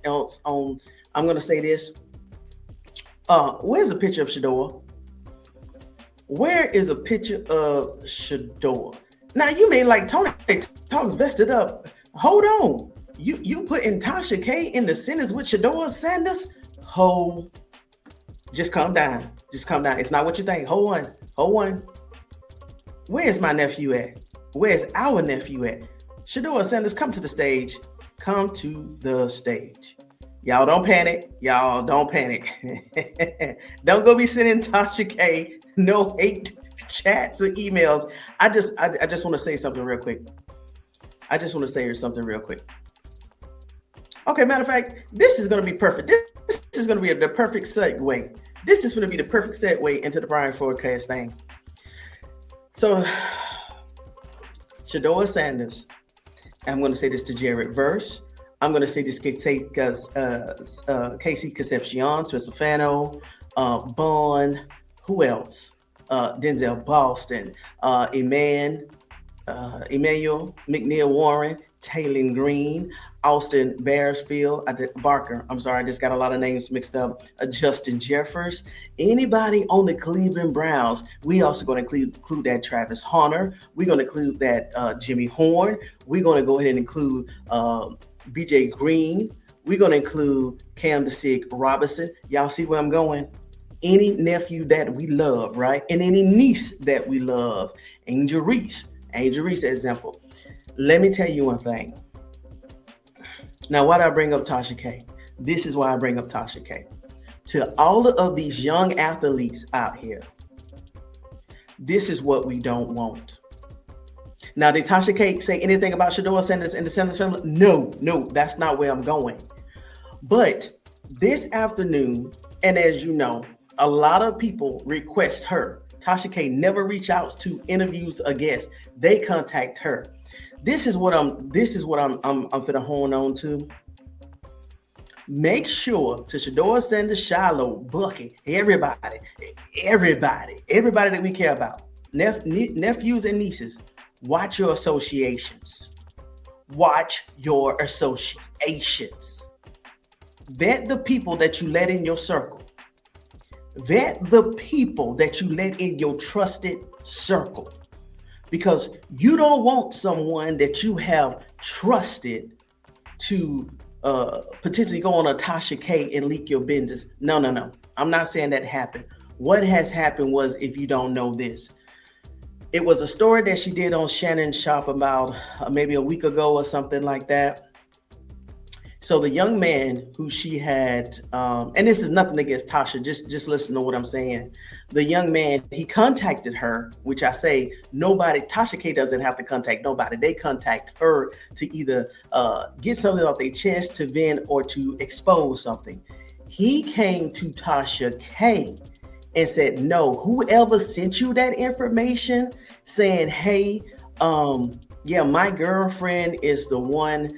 else on. I'm going to say this. Where's a picture of Shedeur? Where is a picture of Shedeur? Now you may like Tony Talks Vested Up. Hold on. You putting Tasha K in the sentence with Shedeur Sanders? Just calm down. Just calm down. It's not what you think. Hold on. Where's my nephew at? Where's our nephew at? Shedeur Sanders, come to the stage. Come to the stage. Y'all don't panic. Don't go be sending Tasha K no hate chats or emails. I just want to say something real quick. Okay, matter of fact, this is going to be perfect. This is going to be the perfect segue. This is going to be the perfect segue into the Brian Forecast thing. So, Shedeur Sanders, I'm going to say this to Jared Verse. I'm going to say this because Casey Concepcion, Spencer Fano, Bond, who else? Denzel Boston, Emmanuel McNeil Warren, Taylor Green, Austin Barker. I'm sorry, I just got a lot of names mixed up. Justin Jeffers, anybody on the Cleveland Browns. We also going to include that Travis Hunter. We're going to include that Jimmy Horn. We're going to go ahead and include BJ Green. We're going to include Cam the Robinson. Y'all see where I'm going? Any nephew that we love, right? And any niece that we love. Angel Reese, example. Let me tell you one thing. Now, why did I bring up Tasha K? This is why I bring up Tasha K. To all of these young athletes out here, this is what we don't want. Now, did Tasha K say anything about Shedeur Sanders and the Sanders family? No, that's not where I'm going. But this afternoon, and as you know, a lot of people request her. Tasha K never reach out to interviews or guests. They contact her. This is what I'm finna hone on to. Make sure to Shedeur Sanders, Shiloh, Bucky, everybody that we care about, nephews and nieces, watch your associations. Vet the people that you let in your circle. Vet the people that you let in your trusted circle. Because you don't want someone that you have trusted to potentially go on a Tasha K and leak your business. No. I'm not saying that happened. What has happened was, if you don't know this, it was a story that she did on Shannon Sharpe about maybe a week ago or something like that. So the young man who she had, and this is nothing against Tasha, just listen to what I'm saying. The young man, he contacted her, which I say Tasha K doesn't have to contact nobody. They contact her to either get something off their chest, to vent, or to expose something. He came to Tasha K and said, no, whoever sent you that information saying, hey, my girlfriend is the one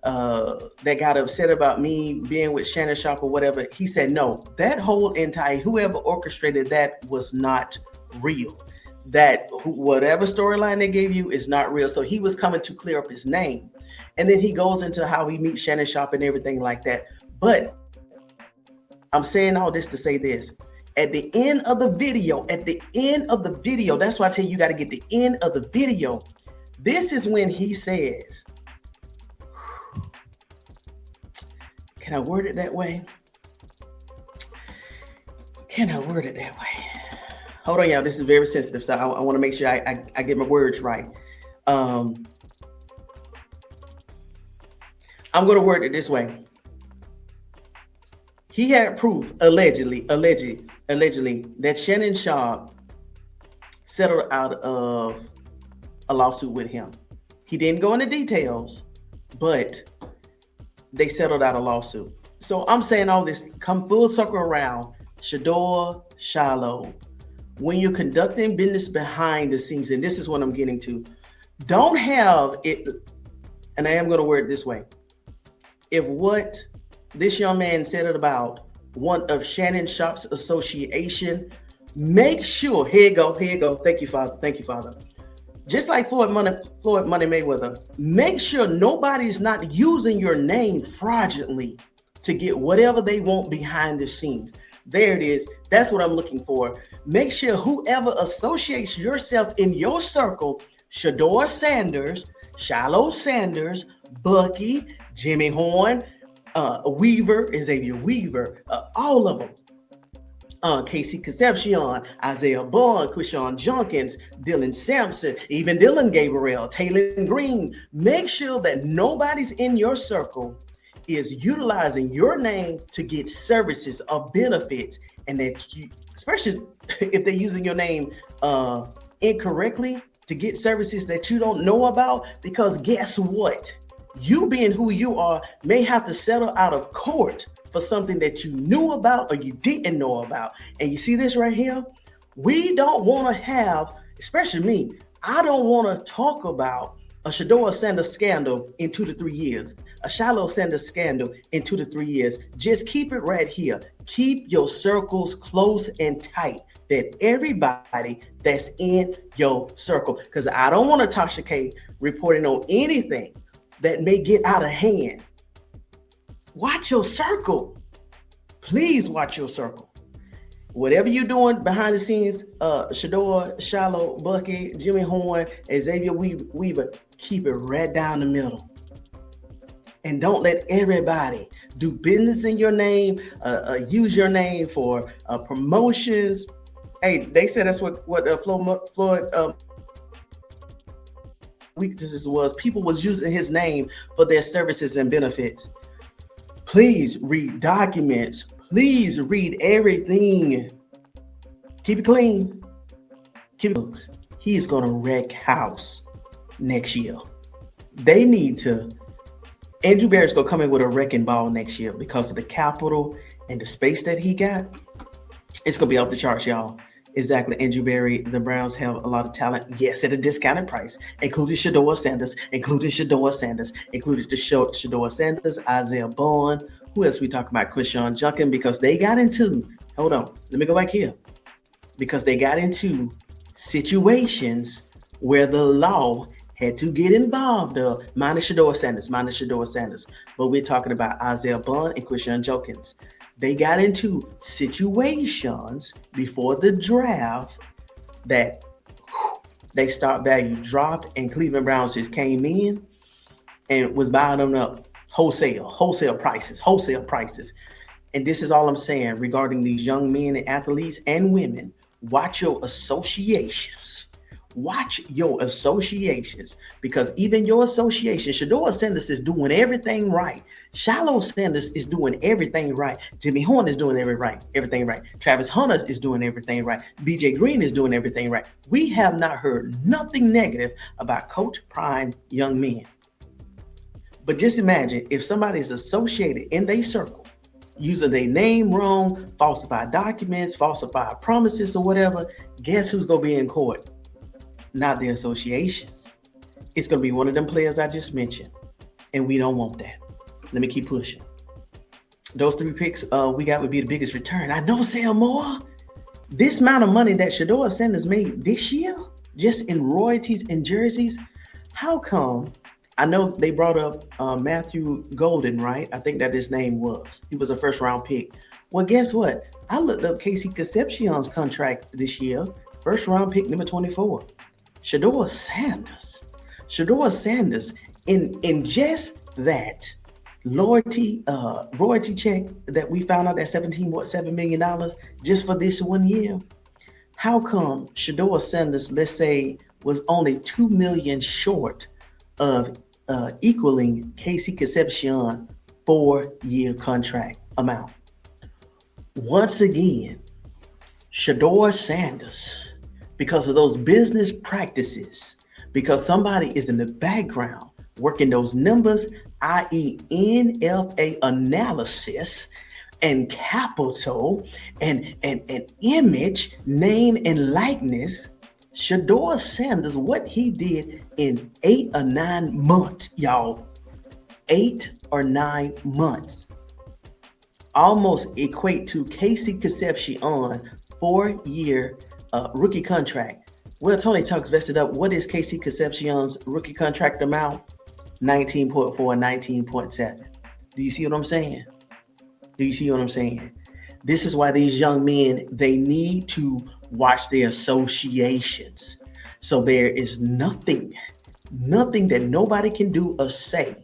that got upset about me being with Shannon Sharpe or whatever. He said, no, that whole entire, whoever orchestrated that was not real. That whatever storyline they gave you is not real. So he was coming to clear up his name. And then he goes into how he meets Shannon Sharpe and everything like that. But I'm saying all this to say this. At the end of the video, that's why I tell you, you got to get the end of the video. This is when he says, can I word it that way? Hold on, y'all. This is very sensitive, so I want to make sure I get my words right. I'm going to word it this way. He had proof, allegedly, that Shannon Sharpe settled out of a lawsuit with him. He didn't go into details, but they settled out a lawsuit. So I'm saying all this, come full circle around. Shedeur, Shiloh, when you're conducting business behind the scenes, and this is what I'm getting to, don't have it, and I am going to word it this way. If what this young man said about one of Shannon Sharpe's association, make sure, here you go. Thank you, Father. Just like Floyd Money Mayweather, make sure nobody's not using your name fraudulently to get whatever they want behind the scenes. There it is. That's what I'm looking for. Make sure whoever associates yourself in your circle, Shedeur Sanders, Shiloh Sanders, Bucky, Jimmy Horn, Weaver, Xavier Weaver, all of them. Casey Concepcion, Isaiah Bond, Krishan Junkins, Dylan Sampson, even Dylan Gabriel, Taylor Green. Make sure that nobody's in your circle is utilizing your name to get services or benefits, and that you, especially if they're using your name incorrectly to get services that you don't know about, because guess what? You being who you are may have to settle out of court for something that you knew about or you didn't know about. And you see this right here? We don't want to have, especially me, I don't want to talk about a Shedeur Sanders scandal in 2 to 3 years, a Shiloh Sanders scandal in 2 to 3 years. Just keep it right here. Keep your circles close and tight, that everybody that's in your circle, because I don't want TashaK reporting on anything that may get out of hand. Watch your circle. Please watch your circle. Whatever you're doing behind the scenes, Shedeur, Shiloh, Bucky, Jimmy Horn, Xavier Weaver, keep it right down the middle. And don't let everybody do business in your name, use your name for promotions. Hey, they said that's what Floyd weaknesses was. People was using his name for their services and benefits. Please read documents. Please read everything. Keep it clean. Keep it. He is going to wreck house next year. They need to. Andrew Barrett's going to come in with a wrecking ball next year because of the capital and the space that he got. It's going to be off the charts, y'all. Exactly. Andrew Barry, the Browns have a lot of talent. Yes, at a discounted price, including Shedeur Sanders, including Shedeur Sanders, Isaiah Bond. Who else we talking about? Krishan Junkins, because they got into, hold on, let me go back here. Because they got into situations where the law had to get involved, minus Shedeur Sanders. But we're talking about Isaiah Bond and Krishan Junkins. They got into situations before the draft that they start value dropped, and Cleveland Browns just came in and was buying them up wholesale prices. And this is all I'm saying regarding these young men and athletes and women. Watch your associations. Watch your associations, because even your association, Shedeur Sanders is doing everything right. Shiloh Sanders is doing everything right. Jimmy Horn is doing everything right. Travis Hunter is doing everything right. BJ Green is doing everything right. We have not heard nothing negative about Coach Prime young men. But just imagine if somebody is associated in their circle using their name wrong, falsified documents, falsified promises or whatever, guess who's going to be in court? Not the associations. It's going to be one of them players I just mentioned. And we don't want that. Let me keep pushing. Those 3 picks we got would be the biggest return. I know, Sam Moore. This amount of money that Shedeur Sanders made this year, just in royalties and jerseys, how come? I know they brought up Matthew Golden, right? I think that his name was. He was a first-round pick. Well, guess what? I looked up Casey Concepcion's contract this year. First-round pick number 24. Shedeur Sanders in just that royalty check that we found out at $17.7 million just for this 1 year. How come Shedeur Sanders, let's say, was only $2 million short of equaling Casey Concepcion 4-year contract amount? Once again, Shedeur Sanders, because of those business practices, because somebody is in the background working those numbers, i.e. NFA analysis and capital and image, name and likeness, Shedeur Sanders, what he did in 8 or 9 months, y'all, 8 or 9 months, almost equate to Casey Concepcion 4-year rookie contract. Well, Tony Talks Vested Up. What is Casey Concepcion's rookie contract amount? 19.4, 19.7. Do you see what I'm saying? Do you see what I'm saying? This is why these young men, they need to watch their associations. So there is nothing that nobody can do or say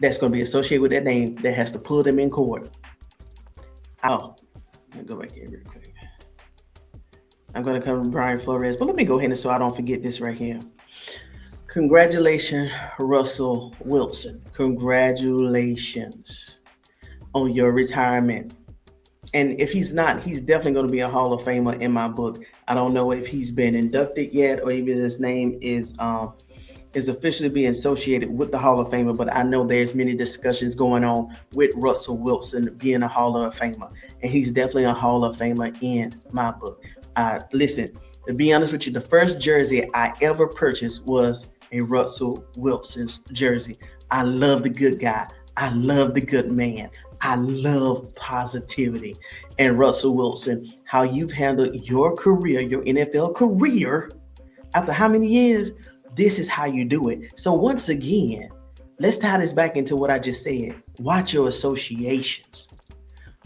that's going to be associated with that name that has to pull them in court. Oh, let me go back here real quick. I'm going to come from Brian Flores, but let me go ahead so I don't forget this right here. Congratulations, Russell Wilson. Congratulations on your retirement. And if he's not, he's definitely going to be a Hall of Famer in my book. I don't know if he's been inducted yet or even his name is officially being associated with the Hall of Famer, but I know there's many discussions going on with Russell Wilson being a Hall of Famer, and he's definitely a Hall of Famer in my book. Listen, to be honest with you, the first jersey I ever purchased was a Russell Wilson's jersey. I love the good guy. I love the good man. I love positivity. And Russell Wilson, how you've handled your career, your NFL career, after how many years? This is how you do it. So once again, let's tie this back into what I just said. Watch your associations.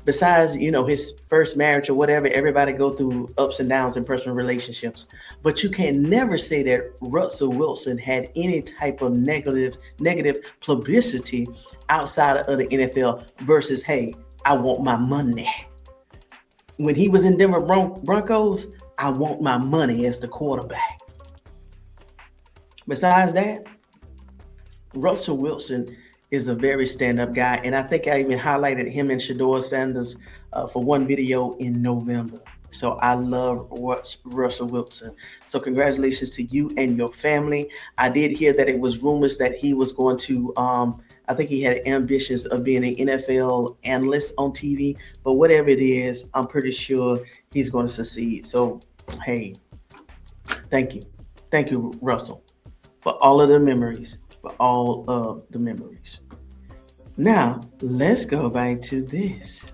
Besides, his first marriage or whatever, everybody go through ups and downs in personal relationships. But you can never say that Russell Wilson had any type of negative publicity outside of the NFL versus, hey, I want my money. When he was in Denver Broncos, I want my money as the quarterback. Besides that, Russell Wilson is a very stand-up guy, and I think I even highlighted him and Shedeur Sanders for one video in November. So I love Russell Wilson. So congratulations to you and your family. I did hear that it was rumors that he was going to, I think he had ambitions of being an NFL analyst on TV, but whatever it is, I'm pretty sure he's going to succeed. So, hey, thank you. Thank you, Russell, for all of the memories. Now, let's go back to this.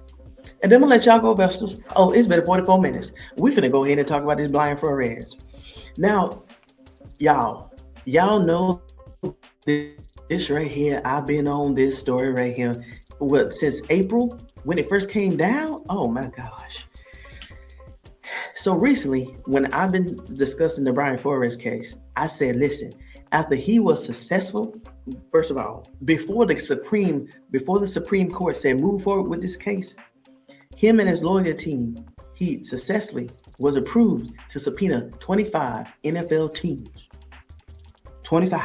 And then I'm going to let y'all go, Vestals. Oh, it's been 44 minutes. We're going to go ahead and talk about this Brian Flores. Now, y'all know this right here. I've been on this story right here since April when it first came down. Oh, my gosh. So recently, when I've been discussing the Brian Flores case, I said, listen, after he was successful, first of all, before the Supreme Court said move forward with this case, him and his lawyer team, he successfully was approved to subpoena 25 NFL teams. 25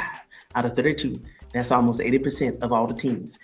out of 32. That's almost 80% of all the teams.